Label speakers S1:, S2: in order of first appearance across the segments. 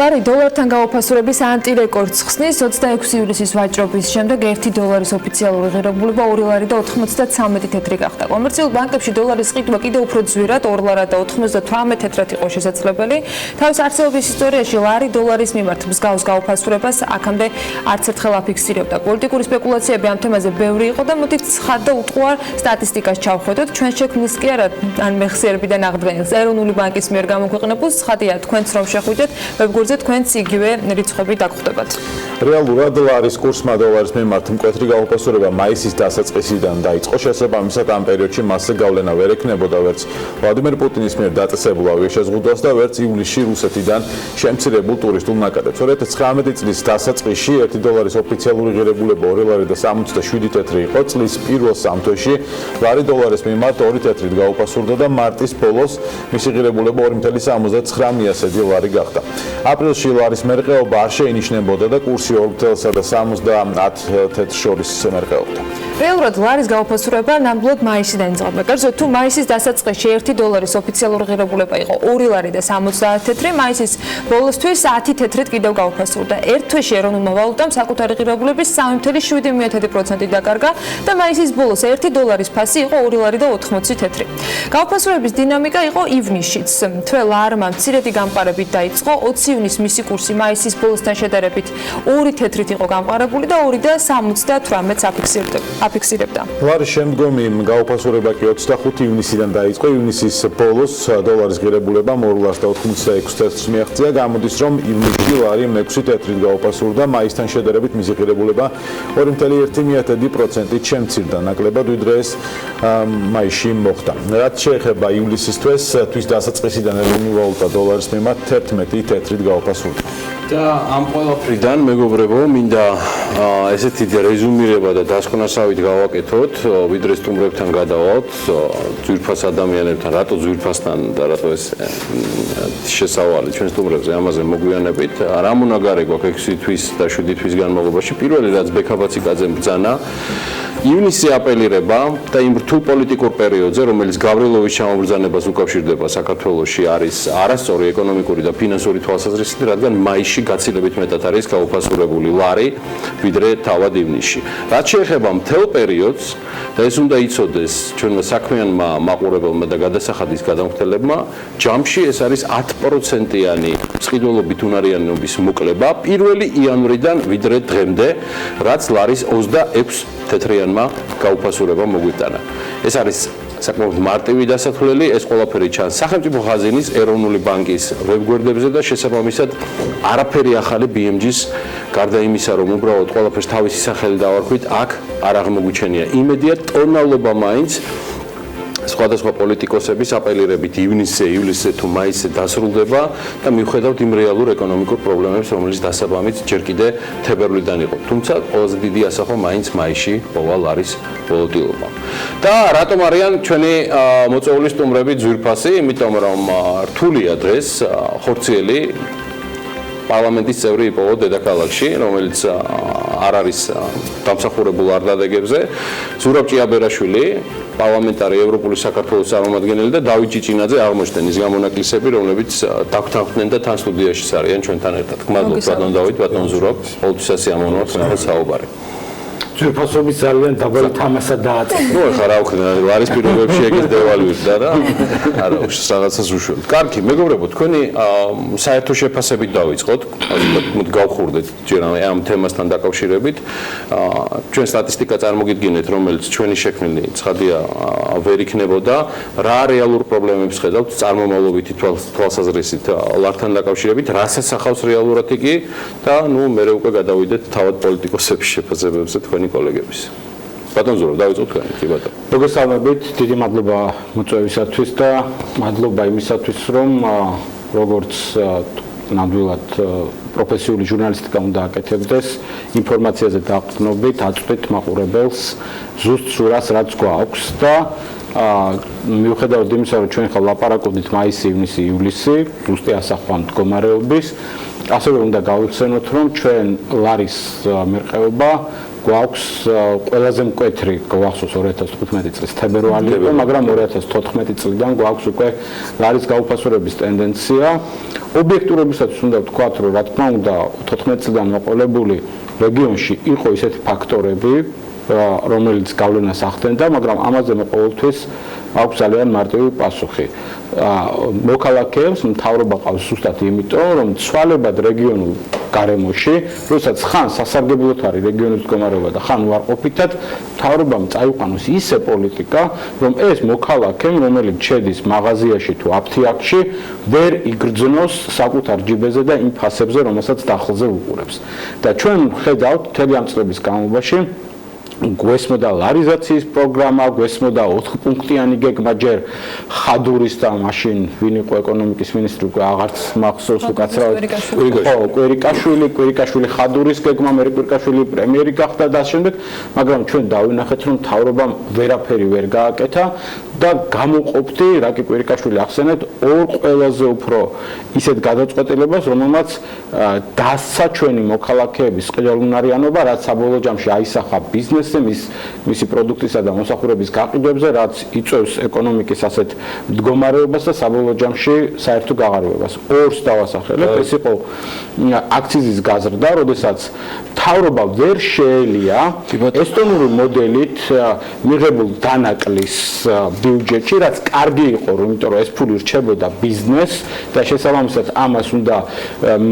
S1: ლარი დოლართან გაუფასურების ანტირეკორდს ხსნის 26 ივლისის ვაჭრობის შემდეგ 1 დოლარის ოფიციალური ღირებულება 2 ლარი და 93 თეთრი გახდა. კომერციულ ბანკებში დოლარის ყიდვა კიდევ უფრო ძვირად 2 ლარად და 98 თეთრად იყო შესაძლებელი. თავის არსებობის ისტორიაში ლარი დოლარის მიმართ მსგავს გაუფასურებას აქამდე არც ერთხელ აფიქსირებდა. პოლიტიკური სპეკულაციები ამ თემაზე ბევრი იყო და მოდით ცხად და უტყუარ სტატისტიკას ჩავხედოთ. ჩვენ შექმნილს კი არა ან მეხსიერებიდან აღდგენილს ეროვნული ბანკის მიერ გამოქვეყნებულს ცხადია თქვენც რომ შეხვიდეთ ვებგვერდზე თქვენც იგივე რიცხვები დაგხვდებათ.
S2: რეალურად ლარის კურსმა დოლარის მიმართ მკვეთრი გაუფასურება მაისის დასაწყისიდან დაიწყო. შესაბამისად ამ პერიოდში მასზე გავლენა ვერ ექნებოდა ვერც ვლადიმერ პუტინის მიერ დაწესებულ ავიაშეზღუდვას და ვერც ივლისში რუსეთიდან შემცირებულ ტურისტულ ნაკადებს. 2019 წლის დასაწყისში 1 დოლარის ოფიციალური ღირებულება 2 ლარი და 67 თეთრი იყო. წლის პირველ სამთვეში ლარი დოლარის მიმართ 2 თეთრით გაუფასურდა და მარტის ბოლოს მისი ღირებულება 2.79 ლარი გახდა. აპრილში ლარის მერყეობა არ შეინიშნებოდა და კურსი 2.70 და 70 თეთრ შორის მერყეობდა.
S1: რეალურად ლარის გაუფასურება ნამდვილად მაისიდან იწყება. კერძოდ თუ მაისის დასაწყისში 1 დოლარის ოფიციალური ღირებულება იყო 2 ლარი და 70 თეთრი, მაისის ბოლოსთვის 10 თეთრით კიდევ გაუფასურდა. ერთ თვეში ეროვნულმა ვალუტამ საკუთარი ღირებულების 3.7% დაკარგა და მაისის ბოლოს 1 დოლარის ფასი იყო 2 ლარი და 80 თეთრი. გაუფასურების დინამიკა იყო ივნისშიც. თვე ლარმა მცირედი გამყარებით დაიწყო. 20 ივნისს მისი კურსი მაისის ბოლოსთან შედარებით 2 თეთრით იყო გამყარებული და 2.78-ს აფიქსირებდა.
S2: ლარის შემდგომი გაუფასურება კი 25 ივნისიდან დაიწყო. ივნისის ბოლოს დოლარის ღირებულება 2 ლარს და 86 თეთრს მიაღწია. გამოდის რომ ივნისში ლარი 6 თეთრით გაუფასურდა. მაისთან შედარებით მისი ღირებულება 2.1%-ით შემცირდა ნაკლებად ვიდრე ეს მაისში მოხდა. რაც შეეხება ივლისის თვეს, თვის დასაწყისიდან ეროვნული ვალუტა დოლარის მიმართ 11 თეთრით გაუფასურდა.
S3: და ამ ყველაფრიდან მეგობრებო, მინდა ესეთი რეზუმირება და დასკვნასავით გავაკეთოთ, ვიდრე სტუმრებთან გადავალთ, ძვირფას ადამიანებთან, რატო ძვირფასთან და რატო ეს შესავალი ჩვენ სტუმრებზე ამაზე მოგვიანებით. რა მონაგარე გვაქვს 6 თვის და 7 თვის განმავლობაში. პირველი რაც ბექაბაციკაძემ ბრძანა ივნისი აპელირება და იმ რთულ პოლიტიკურ პერიოდზე, რომელიც გავრილოვის ჩამობრძანებას უკავშირდება საქართველოში, არის არასწორი ეკონომიკური და ფინანსური თვალსაზრისით, რადგან მაისში გაცილებით მეტად არის გაუფასურებული ლარი, ვიდრე თავად ივნისში. რაც შეეხება მთელ პერიოდს და ეს უნდა იცოდეს ჩვენმა საქმიანმა მაყურებელმა და გადასახადის გადამხდელებმა, ჯამში ეს არის 10%-იანი მსყიდველობით უნარიანობის მოკლება 1 იანვრიდან ვიდრე დღემდე, რაც ლარის 26 თეთრიანმა გაუფასურება მოგვიტანა. ეს არის საკმაოდ მარტივი დასათვლელი, ეს ყველაფერი ჩანს სახელმწიფო ხაზინის ეროვნული ბანკის ვებგვერდებზე და შესაბამისად არაფერი ახალი BMG-ს გარდა იმისა, რომ უბრალოდ ყველაფერს თავისი სახელი დავარქვით, აქ არ აღმოგვიჩენია. იმედია ტონალობა მაინც სხვადასხვა პოლიტიკოსების აპელირებით ივლისზე თუ მაისზე დასრულდება და მივხვდებით იმ რეალურ ეკონომიკურ პრობლემებს, რომელიც დასაბამით ჯერ კიდე თებერვლიდან იყო. თუმცა ყველაზე დიდი ასახვა მაინც მაისში პოვა ლარის ვოლატილობა. და რატომ არიან ჩვენი მოწვეული სტუმრები ძვირფასი? იმიტომ რომ რთულია დღეს ხორციელი პარლამენტის წევრი იპოვა დედაქალაქში, რომელიც არ არის დამსახურებულ არდადეგებზე. ზურაბ ჭიაბერაშვილი, პარლამენტარი ევროპული საქართველოს წარმომადგენელი და დავით ჭიჭინაძე აღმოჩნდნენ ის გამონაკლისები, რომლებიც დაგთანხმდნენ და თან სტუდიაში არიან ჩვენთან ერთად. გმადლობთ ბატონ დავით, ბატონ ზურაბ, ყოველთვის ასე ამოვნოთ თქვენთან საუბარი.
S4: ძვირფასობის ძალიან დაბალი თამასა დააწესა.
S3: ნუ ახლა რა ვქნა, ლარის პირობებში ეგეც დევალვირდა და არა რაღაცას უშველთ. კარგი, მეგობრებო, თქვენი საერთო შეფასებით დავიწყოთ. გავხურდეთ ჯერ ამ თემასთან დაკავშირებით. ჩვენ სტატისტიკა წარმოგიდგინეთ, რომელიც ჩვენი შექმნილი ცხადია ვერ იქნებოდა. რა რეალურ პრობლემებს ხედავთ წარმომავლობითი თვალსაზრისით ლართან დაკავშირებით, რასაც ახავს რეალურად იგი და ნუ მერე უკვე გადავიდეთ თავად პოლიტიკოსების შეფასებებზე თქვენი კოლეგების. ბატონ ზურაბ, დავიწყოთ თქვენი, კი ბატონო.
S4: მოგესალმებით, დიდი მადლობა მოწვევისათვის და მადლობა იმისათვის, რომ როგორც ნამდვილად პროფესიული ჟურნალისტიკა უნდა აკეთებდეს, ინფორმაციაზე დაყრდნობით, აწვდით მაყურებელს ზუსტ სურას, რაც გვაქვს და მიუხედავად იმისა, რომ ჩვენ ხა ლაპარაკობდით მაისი, ივნისი, ივლისი, ზუსტი ასახვა მდგომარეობის, ასევე უნდა გავიხსენოთ, რომ ჩვენ ლარის მერყეობა გვაქვს ყველაზე მკვეთრი გვახსოვს 2015 წლის თებერვალი, მაგრამ 2014 წლიდან გვაქვს უკვე ლარის გაუფასურების ტენდენცია. ობიექტურობისათვის უნდა ვთქვათ, რომ რა თქმა უნდა 14 წლიდან მოყოლებული რეგიონში იყო ისეთი ფაქტორები, რომელიც გავლენას ახდენდა, მაგრამ ამაზე ყოველთვის აქვს ძალიან მარტივი პასუხი. მოქალაქეებს მთავრობა ყავს ზუსტად იმიტომ, რომ ცვალებად რეგიონულ გარემოში, როდესაც ხან სასარგებლოდ არის რეგიონის მდგომარეობა და ხან უარყოფითად, მთავრობამ წაიყვანოს ისე პოლიტიკა, რომ ეს მოქალაქემ, რომელიც შედის მაღაზიაში თუ აფთიაქში, ვერ იგრძნოს საკუთარ ჯიბეზე და იმ ფასებზე, რომელსაც დახელზე უყურებს. და ჩვენ ხედავთ მთელი ამ წლების განმავლობაში გვესმოდა ლარიზაციის პროგრამა, გვესმოდა 4 პუნქტიანი გეგმა ჯერ ხადურის და მაშინ ვინ იყო ეკონომიკის მინისტრი უკვე აღარც მახსოვს უკაცრავად კვირიკაშვილი ხადურის გეგმა, მე კვირიკაშვილი პრემიერი გახდა და შემდეგ, მაგრამ ჩვენ დავინახეთ რომ მთავრობამ ვერაფერი ვერ გააკეთა და გამოყოფდი, რა კი კვირიკაშვილი ახსენეთ, ორ ყველაზე უფრო ისეთ გადაწყვეტილებას, რომელმაც დასცა ჩვენი მოქალაქეების ყიდულნარიანობა, რაც საბოლოო ჯამში აისახა ბიზნესზე, მისი პროდუქტისა და მოსახურების გაყიდვებზე, რაც იწვევს ეკონომიკის ასეთ მდგომარეობას და საბოლოო ჯამში საერთო გაღარვებას. ორს დავასახელებ, ეს იყო აქციზის გაზრდა, როდესაც მთავრობა ვერ შეელია ესტონური მოდელით მიღებულ დანაკლის ბიუჯეტში, რაც კარგი იყო, იმიტომ რომ ეს ფული რჩებოდა ბიზნესს და შესაბამისად ამას უნდა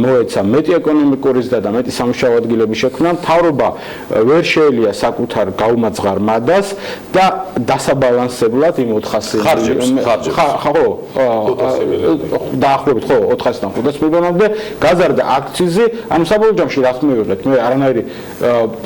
S4: მოეცა მეტი ეკონომიკური ზრდა და მეტი სამუშაო ადგილების შექმნა. მთავრობა ვერ შეელია საკუთარ გაუმაძღარ მადას და დასაბალანსებლად იმ 400 დაახლოებით 400-დან 500 მილიონამდე გაზარდა აქციზი. ამ საბოლოო ჯამში რაც მივიღეთ, მე არანაირი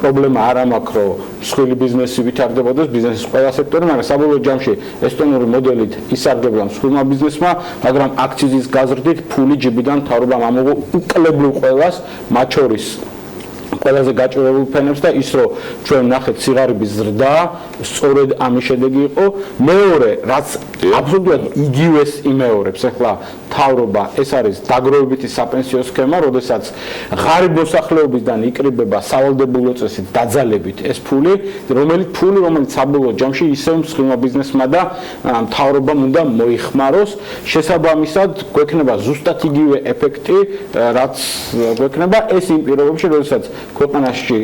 S4: პრობლემა არ მაქვს, რომ მსხვილი ბიზნესი ვითარდებოდეს, ბიზნესის ყველა სექტორი, მაგრამ საბოლოო ჯამში ესტონური მოდელით ისარგებლა მსხვილმა ბიზნესმა, მაგრამ აქციზის გაზრდით ფული ჯიბიდან მთავრობამ ამოღო უკლებლივ ყველას, მათ შორის ყველაზე გაჭირებულ ფენებს და ის რომ ჩვენ ნახეთ სიღარიბის ზრდა, სწორედ ამის შედეგი იყო. მეორე, რაც აბსოლუტურად იგივეს იმეორებს, ახლა მთავრობა, ეს არის დაგროვებითი საპენსიო სქემა, როდესაც ღარიბ მოსახლეობისგან იკრიბება სავალდებულო წესით დაძალებით ეს ფული, რომელიც საბოლოო ჯამში ისევ მსხვილმა ბიზნესმა და მთავრობამ უნდა მოიხმაროს. შესაბამისად, გვექნება ზუსტად იგივე ეფექტი, რაც გვექნება ეს იმ პირობებში, როდესაც ქვეყანაში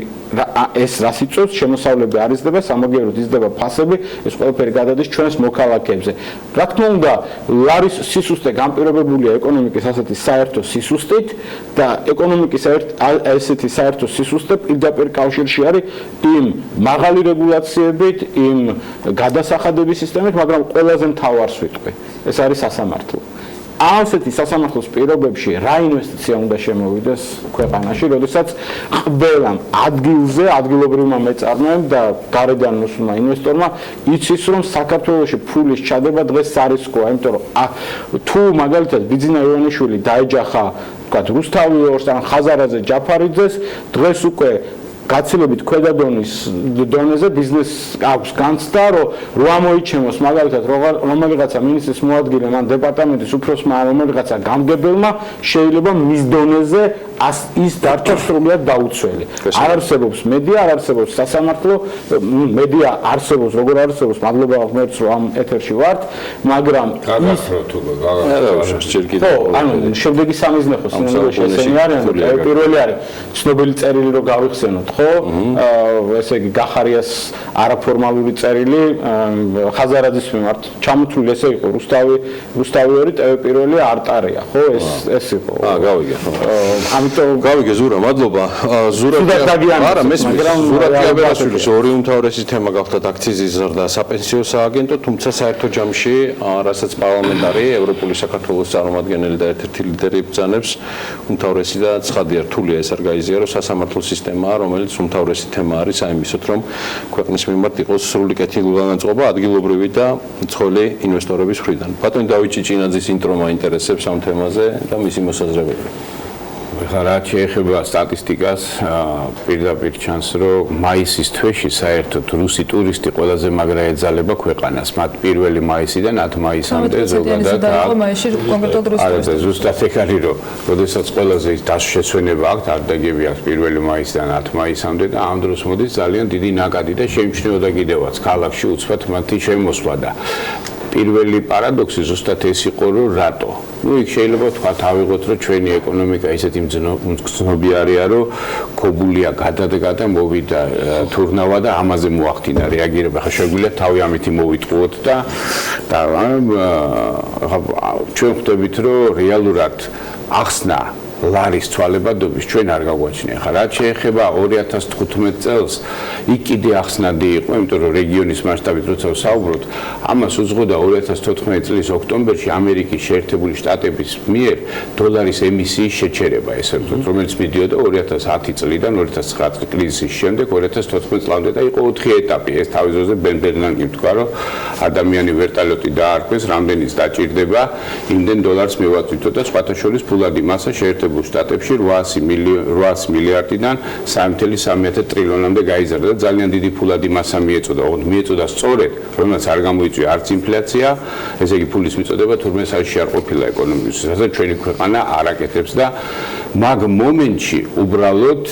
S4: ეს რას იწვევს, შემოსავლები არ იზრდება, სამაგიეროდ იზრდება ფასები, ეს ყველაფერი გადადის ჩვენს მოქალაქეებზე. რა თქმა უნდა, ლარის სისუსტე განპირობებულია ეკონომიკის ასეთი საერთო სისუსტით და ეკონომიკის ასეთი საერთო სისუსტე პირდაპირ კავშირში არის იმ მაღალი რეგულაციებით, იმ გადასახადების სისტემით, მაგრამ ყველაზე მთავარს ვიტყვი, ეს არის სასამართლო. ასეთი სასამართლოს პირობებში რა ინვესტიცია უნდა შემოვიდეს ქვეყანაში, როდესაც ყველა ადგილზე, ადგილობრივმა მეწარმეებმა და გარედან მოსულმა ინვესტორმა იცის, რომ საქართველოში ფულის ჩადება დღეს არისკოა, იმიტომ რომ თუ მაგალითად ბიძინა ივანიშვილი დაეჯახა, ვთქვათ, რუსთავიორს ან ხაზარაძე ჯაფარიძეს, დღეს უკვე გაცილებით ქვედა დონის დონეზე ბიზნესს აქვს განცდა, რომ რო ამოიჩემოს მაგალითად რომელიღაცა მინისტრის მოადგილე, ან დეპარტამენტის უფროსმა, რომელიღაცა გამგებელმა შეიძლება მის დონეზე ის დარჩა სრულიად დაუცველი. არ არსებობს მედია, არ არსებობს სასამართლო, მედია არსებობს, როგორ არსებობს, მადლობა ღმერთს, რომ ამ ეთერში ვართ, მაგრამ შემდეგი სამიზნეხო სინამდვილეში ესენი არიან, პირველი არის ცნობილი წერილი რო გავიხსენოთ, ხო? ესე იგი გახარიას არაფორმალური წერილი ხაზარაძის მიმართ ჩამოთვლილი ესე იყო რუსთავიორი პირველი არტარია, ხო? ეს იყო. გავიგე, ხო.
S3: გავიგე ზურა, მადლობა. ზურაბ ჭიაბერაშვილის ორი უმთავრესი თემა გახდა აქციზის ზრდა, საპენსიო სააგენტო, თუმცა საერთო ჯამში, რასაც პარლამენტარი, ევროპული საქართველოს წარმომადგენელი და ერთ-ერთი ლიდერი ბრძანებს, უმთავრესი და ცხადია, რთულია ეს არ გაიზიარო სასამართლო სისტემაა, რომელიც უმთავრესი თემა არის აიმისოთ, რომ ქვეყნის მიმართ იყოს სრული კეთილგანწყობა ადგილობრივი და მცხოვრები ინვესტორების მხრიდან. ბატონი დავით ჭიჭინაძის ინტრო მაინტერესებს ამ თემაზე და მისი მოსაზრებები.
S5: რაც შეეხება სტატისტიკას, პირდაპირ ჩანს, რომ მაისის თვეში საერთოდ რუსი ტურისტი ყველაზე მაგრა ეძალება ქვეყანას. მათ 1 მაისიდან 10 მაისამდე ზოგადად არის ზუსტად ეგ არის, რომ როდესაც ყველაზე დასშეცვენება აქვს, არდაგები აქვს 1 მაისიდან 10 მაისამდე და ამ დროს მოდის ძალიან დიდი ნაკადი და შეიმჩნეოდა კიდევაც ქალაქში უცბად მათი შემოსვლა და პირველი პარადოქსი ზუსტად ეს იყო, რომ რატო? იქ შეიძლება თქვა ავიღოთ, რომ ჩვენი ეკონომიკა ისეთი მგრძნობიარეა, რომ ქობულია გადადგა და მოვიდა თურნავა და ამაზე მოახდინა რეაგირება. ხა შეგვიძლია თავი ამითი მოვიტყუოთ და ჩვენ ხვდებით, რომ რეალურად ახსნა ლარის ცვალებადობის ჩვენ არ გაგვაჩნია. ხა რაც შეეხება 2015 წელს, იქ კიდე ახსნადი იყო, იმიტომ რომ რეგიონის მასშტაბით როცა ვსაუბრობთ, ამას უძღვოდა 2014 წლის ოქტომბერში ამერიკის შეერთებული შტატების მიერ დოლარის ემისიის შეჩერება, ესე ვთქვათ, რომელიც მიდიოდა 2010 წლიდან 2009 წლის კრიზისის შემდეგ 2014 წლამდე და იყო 4 ეტაპი. ეს თავის დროზე ბენბერნანგი თქვა, რომ ადამიანი ვერტალიოტი დაარქვეს, რამდენიც დაჭირდება, იმდენ დოლარს მივაწვითო და სხვათა შორის ფულადი მასა შეერთებული შტატებში 800 მილიარდიდან 3.3 ტრილიონამდე გაიზარდა და ძალიან დიდი ფულადი მასა მიეწოდა. მიეწოდა სწორედ, რომელსაც არ გამოიწვია არც ინფლაცია, ესე იგი ფულის მიწოდება თურმე საერთოდ არ ყოფილა ეკონომიკაში. რასაც ჩვენი ქვეყანა არ აკეთებს და მაგ მომენტში უბრალოდ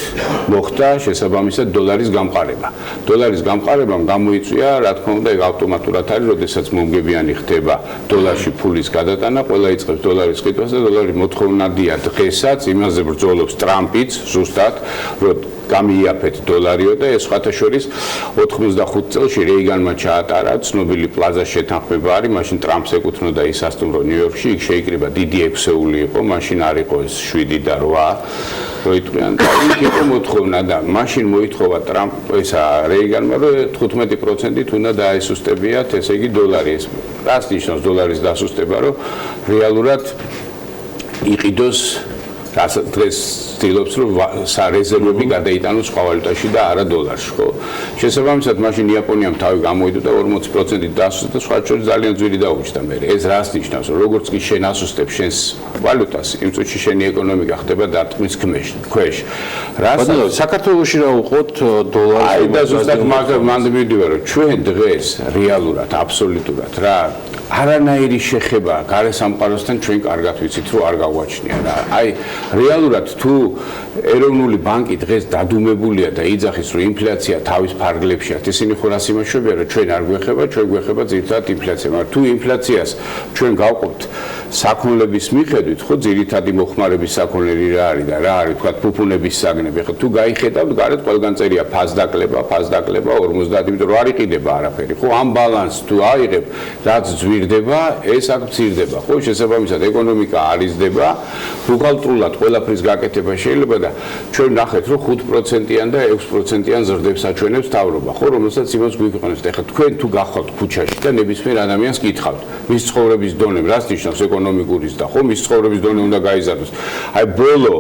S5: მოხდა შესაბამისად დოლარის გამყარება. დოლარის გამყარებამ გამოიწვია, რა თქმა უნდა, ეგ ავტომატურად არის, როდესაც მომგებიანი ხდება დოლარში ფულის გადატანა, ყველა იწყებს დოლარის ყიდვას და დოლარი მოთხოვნადია დღესაც იმაზე ბრძოლობს ტრამპიც ზუსტად, რომ გამიაფეთ დოლარიო და ეს სხვათა შორის 95 წელს რეიგანმა ჩაატარა ცნობილი პლაზას შეთანხმება არის, მაშინ ტრამპს ეკუთვნოდა ის სასტუმრო ნიუ-იორკში, იქ შეიკრიბა დიდი 6-ეული იყო, მაშინ არ იყო ეს 7 და 8 როიტყვიან და იქ იყო მოთხოვნა და მაშინ მოითხოვა ესა რეიგანმა, რომ 15%-ით უნდა დაესუსტებიათ, ესე იგი დოლარი. ეს რას ნიშნავს დოლარის დასუსტება, რომ რეალურად იყიდოს დღეს ცდილობს, რომ სარეზერვები გადაიტანოს სხვა ვალუტაში და არა დოლარში, ხო? შესაბამისად, მაშინ იაპონიამ თავი გამოიდო და 40%-ით დასუსტა და სხვა შორის ძალიან ძვირი დაუჭდა მე. ეს რას ნიშნავს, რომ როგორც კი შენ ასუსტებ შენს ვალუტას, იმ წუთში შენი ეკონომიკა ხდება დარტყმის ქვეშ.
S3: ბატონო, საქართველოში რა უყოთ დოლარს?
S5: აი და ზუსტად მანდ მივიდივარ, რომ ჩვენ დღეს რეალურად, აბსოლუტურად რა არანაირი შეხება გარესამყაროსთან ჩვენ კარგად ვიცით, რომ არ გაგვაჩნია რა. აი რეალურად თუ ეროვნული ბანკი დღეს დადუმებულია და იძახის, რომ ინფლაცია თავის ფარგლებშია, ისინი ხო რას იმაშვებია, რომ ჩვენ არ გვეხება, ჩვენ გვეხება ძირითადად ინფლაცია, მაგრამ თუ ინფლაციას ჩვენ გავყოფთ საქონლების მიხედვით, ხო ძირითადი მოხმარების საქონლები რა არის და რა არის, თქვა ფუფუნების საგნები, ხო თუ გაიხედავთ, გარეთ ყველგან წერია ფასდაკლება, 50, იმიტომ რომ არ იყიდება არაფერი, ხო ამ ბალანსს თუ აიღებ, რაც ძვირდება, ეს აქ მცირდება, ხო შესაბამისად ეკონომიკა არ იზრდება, ბუღალტრულად ყველაფრის გაკეთება შეიძლება და ჩვენ ნახეთ, რომ 5%-იან და 6%-იან ზრდებს აჩვენებს მთავრობა, ხო რომელსაც იმას გვიქვეყნებს. ეხლა თქვენ თუ გახვალთ ქუჩაში და ნებისმიერ ადამიანს გითხავთ, მის ცხოვრების დონე რას ნიშნავს ეკონომიკურის და ხო მის ცხოვრების დონე უნდა გაიზარდოს. აი ბოლო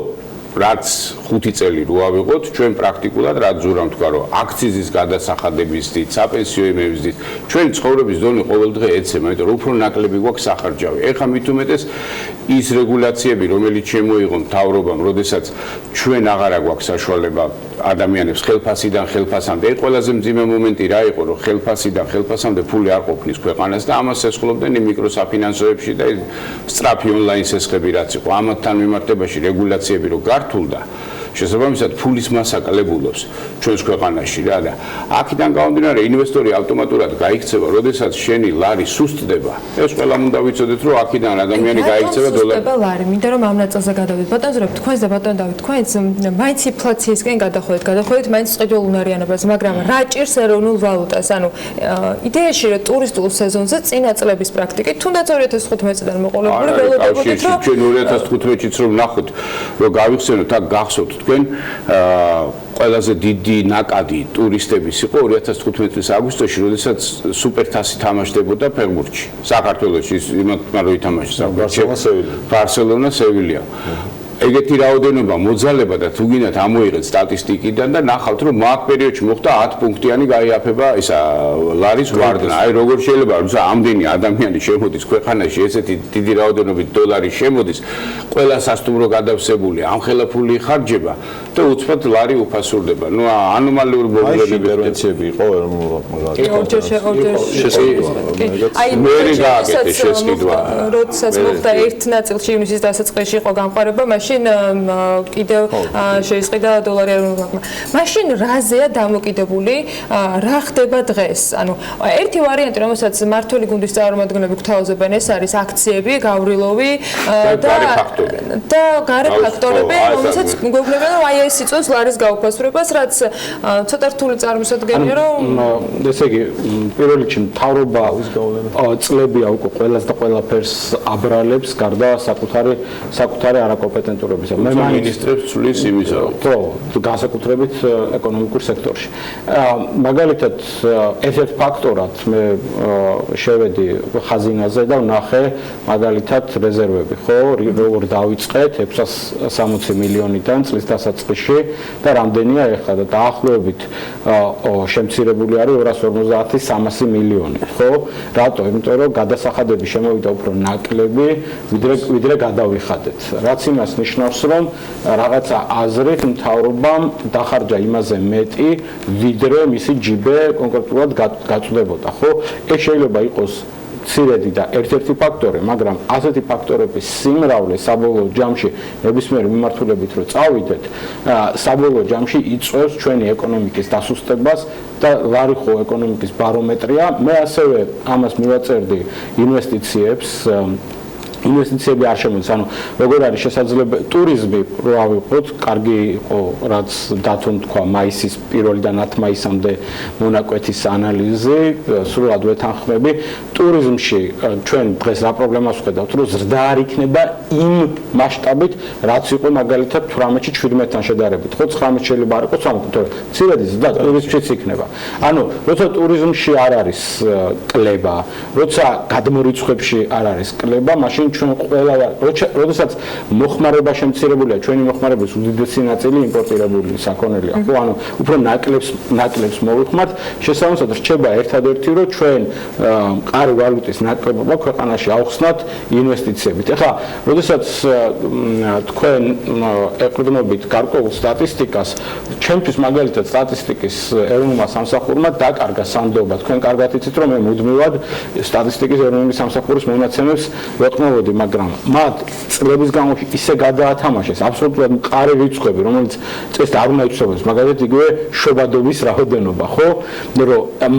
S5: რაც 5 წელი რო ავიღოთ, ჩვენ პრაქტიკულად რაც ზურამ თქვა, რომ აქციზის გადასახადების დით, საპენსიო იმების დით, ჩვენ ცხოვრების დონე ყოველდღე ეცემა, იმიტომ რომ უფრო ნაკლები გვაქვს სახარჯავი. ეხლა მით უმეტეს ის რეგულაციები, რომელიც შემოიღო მთავრობამ, როდესაც ჩვენ აღარა გვაქვს საშუალება ადამიანებს ხელფასიდან ხელფასამდე. ეს ყველაზე მძიმე მომენტი რა იყო, რომ ხელფასიდან ხელფასამდე ფული არ ყოფნის ქვეყანას და ამას ესხლობდნენ იმ მიკროსაფინანსოებში და სწრაფი ონლაინ სესხები რაც იყო. ამათთან მიმართებაში რეგულაციები რო გართულდა, შესაბამისად ფულის მასა კლებულობს ჩვენს ქვეყანაში რა და აქედან გამომდინარე ინვესტორი ავტომატურად გაიქცევა, როდესაც შენი ლარი სუსტდება. ეს ყველამ უნდა ვიცოდეთ, რომ აქედან ადამიანი გაიქცევა დოლარი.
S1: სუსტდება ლარი, მინდა რომ ამ ნაწილზე გადავიდეთ. ბატონ ზურაბ, თქვენს და ბატონ დავით, თქვენს მაინც ინფლაციისკენ გადაходит მაინც ყიდულ უნარიანობას, მაგრამ რა ჭირს ეროვნულ ვალუტას? ანუ იდეაში რომ ტურისტულ სეზონზე წინა წლების პრაქტიკით, თუნდაც 2015 წლიდან მოყოლებული ველოდებოდით, რომ
S5: ჩვენ 2015-იც რომ ნახოთ, რომ გავიხსენოთ, აქ გახსოვთ თქვენ ყველაზე დიდი ნაკადი ტურისტების იყო 2015 წლის აგვისტოში, როდესაც სუპერთასი თამაშდებოდა ფეხბურთში. საქართველოში იმათმა რო ითამაშეს ბარსელონა, სევილია. ეგეთი რაოდენობა მოძალება და თუ გინდათ ამოიღეთ სტატისტიკიდან და ნახავთ, რომ მაგ პერიოდში მოხდა 10 პუნქტიანი გაიაფება ისა ლარის ვარდნა. აი როგორ შეიძლება, როცა ამდენი ადამიანი შემოდის ქვეყანაში, ესეთი დიდი რაოდენობით დოლარი შემოდის, ყველა სასტუმრო გადავსებული, ამხელა ფული იხარჯება და უცბად ლარი უფასურდება. ნუ ანომალიური მოვლენები
S2: ინტერვენციები იყო
S1: როდესაც მოხდა ერთ ნაწილში ივნისის დასაწყისში იყო გამყარება, მაშინ კიდევ შეისყიდა დოლარი ეროვნულმა. მაშინ რაზეა დამოკიდებული, რა ხდება დღეს? ანუ ერთი ვარიანტი, რომელსაც მართველი გუნდის წარმომადგენლები გვთავაზებენ, ეს არის აქციები, გავრილოვი და გარე ფაქტორები, რომელსაც გვეუბნება, რომ აი ეს იწვევს ლარის გაუფასურებას, რაც ცოტა რთული წარმოსადგენია, რომ
S4: ესე იგი, პირველ რიგში მთავრობა წლებია უკვე ყველას და ყველაფერს აბრალებს, გარდა საკუთარი არაკომპეტენტურობისა.
S5: მე მინისტრებს ცulis იმისა,
S4: რომ განსაკუთრებით ეკონომიკურ სექტორში. მაგალითად, ერთ ფაქტორად მე შევედი ხაზინაზე და ვნახე მაგალითად რეზერვები, ხო, როგორ დავიწყეთ 660 მილიონიდან წლის დასაწყისში და რამდენია ეხლა და დაახლოებით შემცირებული არის 250-300 მილიონი, ხო? რატო? იმიტომ რომ გადასახადები შემოვიდა უფრო ნაკლები, ვიდრე გადავიხადეთ. რაც იმას ნიშნავს, რომ რაღაცა აზრით მთავრობამ დახარჯა იმაზე მეტი, ვიდრე მისი ჯიბე კონკრეტულად გაწვდებოდა, ხო? ეს შეიძლება იყოს მცირედი და ერთ-ერთი ფაქტორი, მაგრამ ასეთი ფაქტორების სიმრავლე საბოლოო ჯამში ნებისმიერი მიმართულებით რო წავიდეთ, საბოლოო ჯამში იწვევს ჩვენი ეკონომიკის დასუსტებას და ლარი ხო ეკონომიკის ბარომეტრია. მე ასევე ამას მივაწერდი ინვესტიციები არ შემოდის, ანუ როგორ არის შესაძლებელი ტურიზმი რო ავიღოთ, კარგი იყო რაც დათომ თქვა მაისის 1-დან 10 მაისამდე მონაკვეთის ანალიზი, სრულად ვეთანხმები. ტურიზმში ჩვენ დღეს რა პრობლემას ვხედავთ, რომ ზრდა არ იქნება იმ მასშტაბით, რაც იყო მაგალითად 18-17-თან შედარებით. ხო, 19 შეიძლება არ იყოს 19, თორე მცირედი ზრდა ტურიზმშიც იქნება. ანუ როცა ტურიზმში არ არის კლება, როცა გადმორიცხვებში არ არის კლება, მაშინ ჩვენ ყველა როდესაც მოხმარება შემცირებულია, ჩვენი მოხმარების უდიდესი ნაწილი იმპორტირებული საქონელია, ხო, ანუ უფრო ნაკლებს მოვიხმართ, შესაბამისად რჩება ერთადერთი, რომ ჩვენ მყარი ვალუტის ნაკლებობა ქვეყანაში ავხსნათ ინვესტიციებით. ეხლა, როდესაც თქვენ ეყრდნობით გარკვეულ სტატისტიკას, ჩემთვის მაგალითად სტატისტიკის ეროვნულმა სამსახურმა დაკარგა სანდოობა. თქვენ კარგად იცით, რომ მე მუდმივად სტატისტიკის ეროვნული სამსახურის მონაცემებს ვეყნობოდი, მაგრამ მათ წლების განმავლობაში ისე გადაათამაშეს აბსოლუტურად მყარი რიცხვები, რომელიც წესით არ უნდა იცოდეს, მაგალითად იგივე შობადობის რაოდენობა, ხო? რომ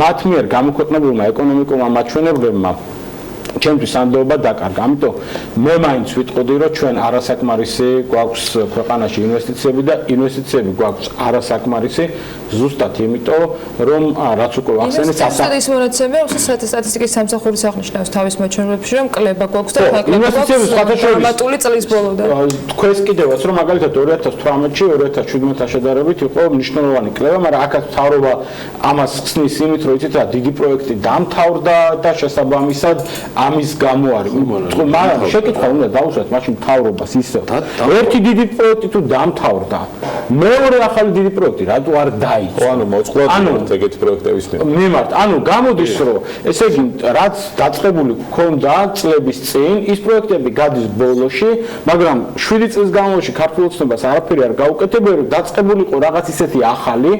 S4: მათ მიერ გამოქვეყნებულმა ეკონომიკურმა მაჩვენებლებმა ჩემთვის სანდოობა დაკარგა. ამიტომ მე მაინც ვიტყოდი, რომ ჩვენ არასაკმარისი გვაქვს ქვეყანაში ინვესტიციები და ინვესტიციები გვაქვს არასაკმარისი ზუსტად იმიტომ, რომ რაც უკვე ახსენეთ,
S1: სტატისტიკის მონაცემები, სტატისტიკის სამსახურის აღნიშნავს თავის მაჩვენებლებში, რომ კლება გვაქვს და
S4: ინვესტიციების
S1: დრამატული წლის ბოლოდან.
S4: თქვენს კიდევაც, რომ მაგალითად 2018-ში 2017-თან შედარებით იყო მნიშვნელოვანი კლება, მაგრამ აქაც მთავრობა ამას ხსნის იმით, რომ იცით რა, დიდი პროექტი დამთავრდა და შესაბამისად ამის გამო არის. მაგრამ შეკითხვა უნდა დავუშვათ მაშინ მთავრობას ისევ. ერთი დიდი პროექტი თუ დამთავრდა, მეორე ახალი დიდი პროექტი რატო არ დაიწყო?
S2: ანუ მოწყვლად ეგეთი პროექტების
S4: მიმართ. ანუ გამოდის, რომ ესე იგი რაც დაწყებული გქონდა წლების წინ, ის პროექტები გადის ბოლოში, მაგრამ 7 წლის განმავლობაში ქართულ ოცნებას არაფერი არ გაუკეთებია, რომ დაწყებული იყო რაღაც ისეთი ახალი,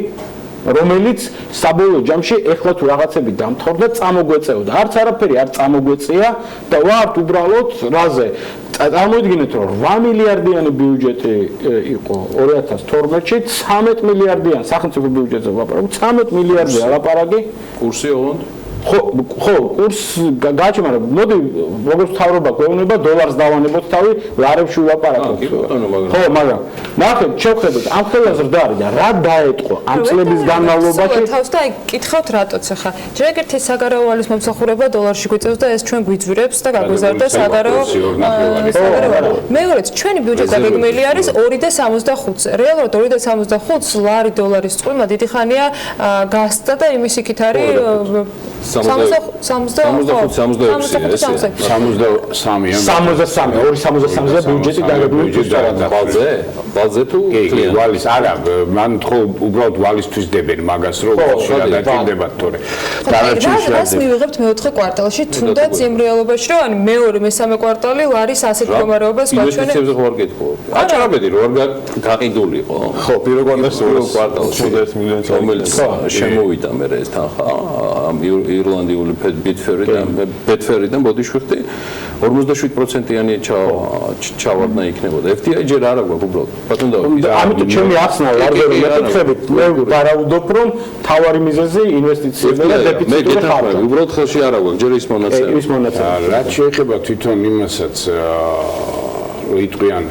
S4: რომელიც საბოლოო ჯამში ეხლა თუ რაღაცები დამთავრდა, წამოგვეწეოდა. არც არაფერი არ წამოგვეწია და ვართ უბრალოდ რაზე წარმოიდგინეთ, რომ 8 მილიარდიანი ბიუჯეტი იყო 2012-ში, 13 მილიარდიანი სახელმწიფო ბიუჯეტზე ვაპარაკობ, 13 მილიარდი ალაპარაკი
S2: კურსი ოღონდ
S4: ხო, კურს გაჩვენა, მაგრამ მოდი როგორც მთავრობა გვეუბნება დოლარს დავანებოთ თავი, ლარებში ვილაპარაკოთ. ხო, მაგრამ ნახეთ, შევხედოთ, ამ ხელა ზრდა არის და რა დაეტყო ამ წლების განმავლობაში.
S1: თავს და გითხავთ რატოც ახლა. ჯერ ერთი საგარეო ვალის მომსახურება დოლარში გვიწევს და ეს ჩვენ გვიძვირებს და გაგვიზარდა საგარეო. მეორეც ჩვენი ბიუჯეტი დაგეგმილი არის 2.65-ზე. რეალურად 2.65-ს ლარი დოლარის წყვილმა დიდი ხანია გასწდა და იმის იქით არის
S4: 63-ზე ბიუჯეტი დაგებული
S3: ბალზე თუ
S5: ვალის არა მან ხო უბრალოდ ვალისთვის დებენ მაგას რომ გადაჭირდებათ თორე
S1: დანარჩენს მივიღებთ მეოთხე კვარტალში თუნდაც იმ რეალობაში რომ ანუ მეორე მესამე კვარტალი ლარის ასეთ მდგომარეობას გვაჩვენე
S3: ინვესტიციებზე ხوار გეთქო აჭარაბედი რო არ გაყიდულიყო
S2: ხო პირველ კვარტალში 1 მილიონი
S3: რომელიც შემოვიდა მე ეს თანხა ირლანდიული ბედფერიდან ბოდიშვიხტი 47%-იანი ჩავარდნა იქნებოდა. FDI ჯერ არ აქვს უბრალოდ. ბატონ დავით.
S4: ამიტომ ჩემი ახსნა ლარდერი მეკითხებით, მე ვარაუდობ რომ თავარი მიზეზი ინვესტიციები და დეფიციტური ხარჯები.
S3: უბრალოდ ხელში არ აქვს, ჯერ ის მონაცემი.
S4: ის მონაცემი.
S5: რაც შეეხება თვითონ იმასაც რომ იტყვიან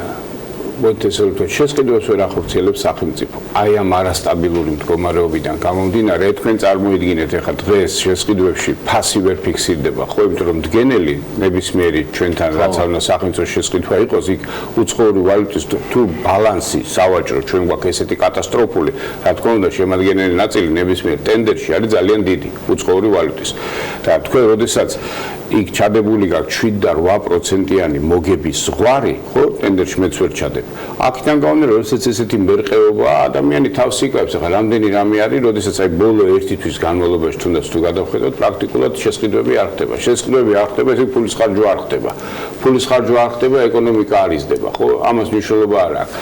S5: მოთესელთა შესყიდვას ვერ ახორციელებს სახელმწიფო. აი ამ არასტაბილური მდგომარეობიდან გამომდინარე, თქვენ წარმოიდგინეთ, ეხლა დღეს შესყიდვებში ფასი ვერ ფიქსირდება, ხო, იმიტომ რომ მდგენელი ნებისმიერი ჩვენთან რაც არ უნდა სახელმწიფო შესყიდვა იყოს, იქ უცხოური ვალუტის თუ ბალანსი სავაჭრო ჩვენ გვაქვს ესეთი კატასტროფული, რა თქმა უნდა, შემადგენელი ნაწილი ნებისმიერ ტენდერში არის ძალიან დიდი უცხოური ვალუტის. და თქვენ როდესაც იქ ჩადებული გაქვთ 7 და 8%-იანი მოგების ზღვარი, ხო, ტენდერში მეც ვერ ჩადებ. აქედან გამომდინარე, როდესაც ესეთი მერყეობა ადამიანი თავს იკავებს, ახლა რამდენი რამე არის, როდესაც აი ბოლო 1 თვის განმავლობაში თუნდაც თუ გადავხედოთ, პრაქტიკულად შესყიდვები არ ხდება. შესყიდვები არ ხდება, ესე ფულის ხარჯვა არ ხდება. ფულის ხარჯვა არ ხდება, ეკონომიკა არ იზრდება, ხო? ამას მნიშვნელობა არ აქვს.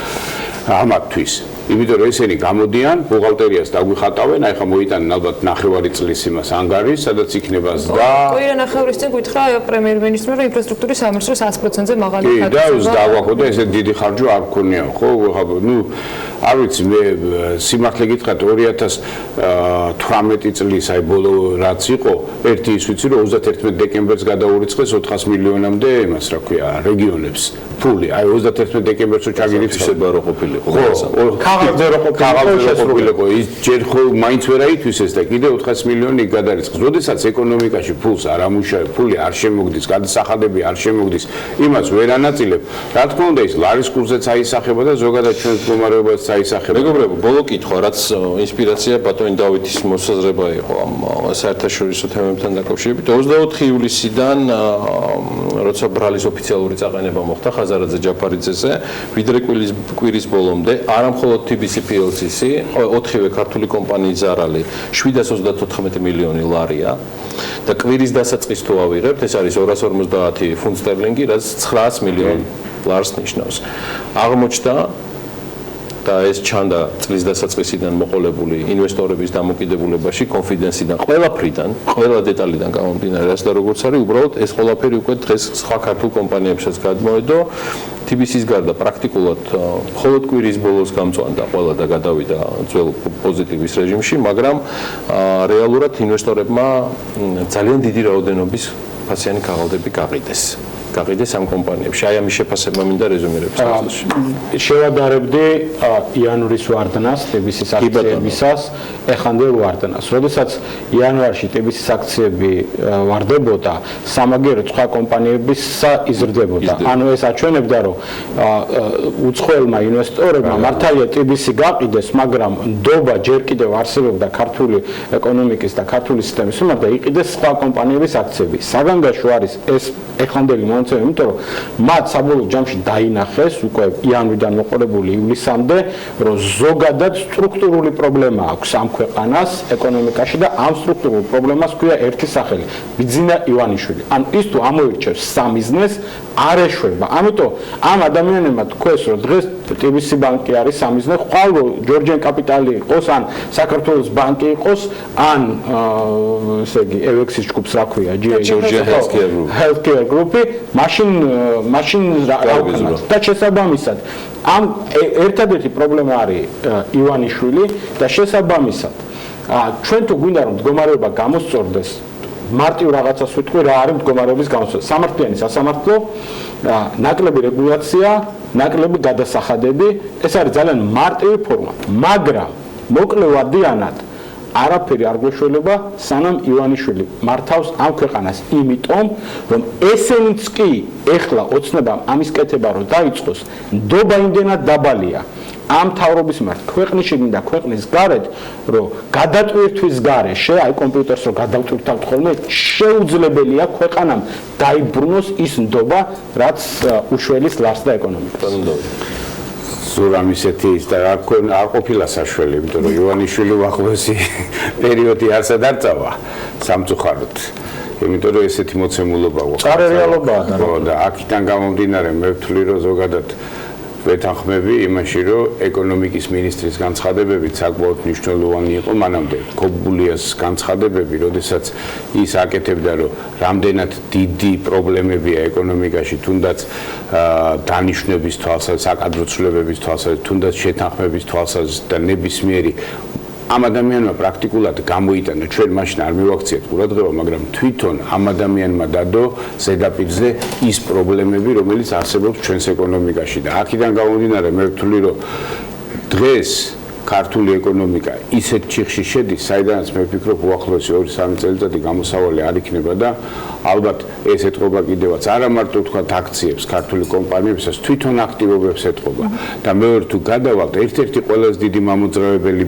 S5: ამათთვის იმიტომ რომ ესენი გამოდიან ბუღალტერიას დაგვიხატავენ აი ხა მოიტანენ ალბათ ნახევარი წლის იმას ანგარის სადაც იქნება ზრდა
S1: კვირა ნახევრის წინ გითხრა პრემიერ-მინისტრმა რომ ინფრასტრუქტურის სამართლს 100%-ზე მაღალი ხარჯი
S5: და დაგვახვდა ესე დიდი ხარჯვა არ გქონია ხო ნუ არ ვიცი მე სიმართლე გითხრათ 2018 წლის აი ბოლო რაც იყო ერთი ის ვიცი რომ 31 დეკემბერს გადაურიცხეს 400 მილიონამდე იმას რა ქვია რეგიონებს ფული აი 31 დეკემბერს ჩაგირიცხება
S3: რო ყოფილიყო
S4: ქაღალდზე რო
S5: ყოფილიყო ის ჯერ ხო მაინც ვერ აითვისეს და კიდე 400 მილიონი გადარიცხეს როდესაც ეკონომიკაში ფულს არ ამუშავებ ფული არ შემოგდის გადასახადები არ შემოგდის იმას ვერ ანაწილებ რა თქმა უნდა ის ლარის კურსზეც აისახება და ზოგადად ჩვენს მდგომარეობასაც აისახება
S3: მეგობრებო ბოლო კითხვა რაც ინსპირაცია ბატონი დავითის მოსაზრება იყო ამ საერთაშორისო თემებთან დაკავშირებით 24 ივლისიდან როცა ბრალის ოფიციალური წაყენება მოხდა ხაზარაძე ჯაფარიძეზე ვიდრე კვირის ბოლომდე არამხოლოდ TBC PLC-ი 4-ვე ქართული კომპანიის ზარალი 734 მილიონი ლარია და კვირის დასაწყის თუ ავიღებთ ეს არის 250 ფუნტ სტერლინგი რაც 900 მილიონ ლარს ნიშნავს აღმოჩნდა და ეს ჩანდა წლის დასაწყისიდან მოყოლებული ინვესტორების დამოკიდებულებაში კონფიდენსიდან ყველაფრიდან ყველა დეტალიდან გამომდინარე რაც და როგორც არის უბრალოდ ეს ყველაფერი უკვე დღეს სხვა ქართულ კომპანიებსაც გადმოედო TBC-ის გარდა პრაქტიკულად მხოლოდ კვირის ბოლოს გამწვანდა ყველა და გადავიდა ძველ პოზიტივის რეჟიმში მაგრამ რეალურად ინვესტორებმა ძალიან დიდი რაოდენობის ფასიანი ქაღალდები გაყიდეს ამ კომპანიებში. აი ამის შეფასება მინდა რეზუმირების ნაწილში.
S4: შევადარებდი იანვრის ვარდნას TBC-ის აქციებისას, ეხანდელ ვარდნას. როდესაც იანვარში TBC-ის აქციები ვარდებოდა, სამაგიეროდ სხვა კომპანიებისა იზრდებოდა. ანუ ეს აჩვენებდა, რომ უცხოელმა ინვესტორებმა მართალია TBC გაყიდეს, მაგრამ ნდობა ჯერ კიდევ არსებობდა ქართული ეკონომიკის და ქართული სისტემის მიმართ და იყიდეს სხვა კომპანიების აქციები. საგანგაშო არის ეს ეხანდელი იმიტომ რომ მათ საბოლოო ჯამში დაინახეს უკვე იანვრიდან მოყოლებული ივლისამდე რომ ზოგადად სტრუქტურული პრობლემა აქვს ამ ქვეყანას ეკონომიკაში და ამ სტრუქტურულ პრობლემას ქვია ერთი სახელი ბიძინა ივანიშვილი ანუ ის თუ ამოირჩევს სამიზნეს არ ეშვება ამიტომ ამ ადამიანებმა თქვეს რომ დღეს TBC ბანკი არის სამიზნე ყვალო ჯორჯენ კაპიტალი იყოს ან საქართველოს ბანკი იყოს ან ესე იგი ევექსის ჯგუფს რა ქვია
S3: ჯორჯენ
S4: healthcare group მაშინ რა ვქნათ და შესაბამისად ამ ერთადერთი პრობლემა არის ივანიშვილი და შესაბამისად ჩვენ თუ გვინდა რომ მდგომარეობა გამოსწორდეს მარტივ რაღაცას ვიტყვი რა არის მდგომარეობის გამოსწორება სამართლიანი სასამართლო ნაკლები რეგულაცია ნაკლები გადასახადები ეს არის ძალიან მარტივი ფორმა მაგრამ მოკლევადიანად არაფერი არ გვეშველება სანამ ივანიშვილი მართავს ამ ქვეყანას იმიტომ რომ ესენიც კი ეხლა ოცნებამ ამის კეთება რომ დაიწყოს ნდობა იმდენად დაბალია ამ მთავრობის მიმართ ქვეყნის შიგნით და ქვეყნის გარეთ, რომ გადატვირთვის გარეშე, აი კომპიუტერს რომ გადავტვირთავთ ხოლმე, შეუძლებელია ქვეყანამ დაიბრუნოს ის ნდობა, რაც უშველის ლარს და ეკონომიკას.
S5: ზურამ ისეთი ის და არ ყოფილა საშუალო, იმიტომ რომ ივანიშვილი უახლოესი პერიოდი არსად არ წავა სამწუხაროდ. იმიტომ რომ ესეთი მოცემულობა გვაქვს.
S4: წარეალობაა
S5: და აქედან გამომდინარე მე ვთვლი რომ ზოგადად ვეთანხმები იმაში რომ ეკონომიკის მინისტრის განცხადებებით საკმაოდ მნიშვნელოვანი იყო მანამდე კობულიას განცხადებები, როდესაც ის აკეთებდა რომ რამდენად დიდი პრობლემებია ეკონომიკაში, თუნდაც დანიშნების თვალსაზრისით, საკადრო ცვლილებების თვალსაზრისით, თუნდაც შეთანხმების თვალსაზრისით და ნებისმიერი ამ ადამიანმა პრაქტიკულად გამოიტანა, ჩვენ მაშინ არ მივაქციეთ ყურადღება, მაგრამ თვითონ ამ ადამიანმა დადო ზედაპირზე ის პრობლემები, რომელიც არსებობს ჩვენს ეკონომიკაში და აქედან გამომდინარე მე ვთვლი, რომ დღეს ქართული ეკონომიკა ისეთ ჩიხში შედის, საიდანაც მე ვფიქრობ უახლოესი 2-3 წელიწადი გამოსავალი არ იქნება და ალბათ ეს ეთყობა კიდევაც არა მარტო თქვათ აქციებს ქართული კომპანიებისას, თვითონ აქტივობებს ეთყობა და მეორე თუ გადავალთ, ერთ-ერთი ყველაზე დიდი მამოძრავებელი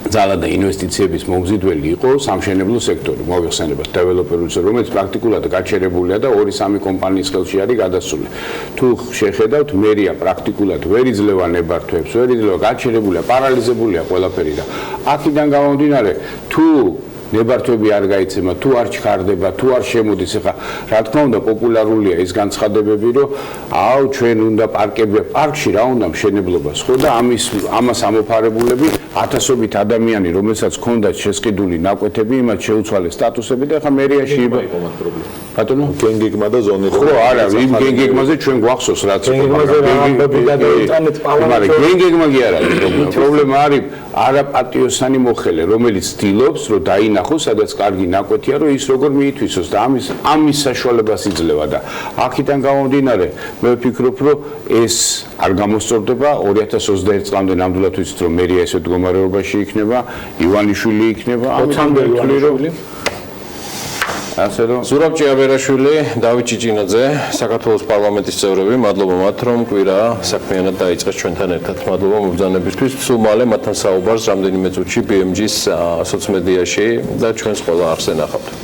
S5: ძალა და ინვესტიციების მომზიდველი იყო სამშენებლო სექტორი, მოიხსენებათ დეველოპერული, რომელიც პრაქტიკულად გაჩერებულია და 2-3 კომპანიის ხელში არის გადასული. თუ შეხედავთ, მერია პრაქტიკულად ვერ იძლევა ნებართვებს, ვერ იძლევა, გაჩერებულია, პარალიზებულია ყველაფერი და აქედან გამომდინარე, თუ ნებართვები არ გაიცემა, თუ არ ჩქარდება, თუ არ შემოდის, ეხლა რა თქმა უნდა პოპულარულია ის განცხადებები, რომ აუ ჩვენ უნდა პარკში რა უნდა მშენებლობას, ხო და ამას ამოფარებულები ათასობით ადამიანი, რომელსაც ჰქონდათ შესყიდული ნაკვეთები, იმათ შეუცვალეს სტატუსები და ეხლა მერიაში ბატონო
S2: გენგიგმა და ზონი
S5: ხო არა, იმ გენგიგმაზე ჩვენ გვახსოვს რაც იყო, მაგრამ გენგიგმა კი არა, პრობლემა არის არაპატიოსანი მოხელე, რომელიც ცდილობს, რომ დაინახოს, სადაც კარგი ნაკვეთია, რომ ის როგორ მიითვისოს და ამის საშუალებას იძლევა და აქედან გამომდინარე, მე ვფიქრობ, რომ ეს არ გამოსწორდება 2021 წლამდე ნამდვილად ვიცით, რომ მერია ესეთ მდგომარეობაში იქნება, ივანიშვილი იქნება, ამიტომ ვთვლი, რომ
S3: ზურაბ ჭიაბერაშვილი, დავით ჭიჭინაძე, საქართველოს პარლამენტის წევრები, მადლობა მათ, რომ კვირა საქმიანად დაიწყეს ჩვენთან ერთად. მადლობა მობრძანებისთვის. სულ მალე მათთან საუბარს რამდენიმე წუთში BMG-ს სოციმედიაში და ჩვენს ყველა არხზე ნახავთ.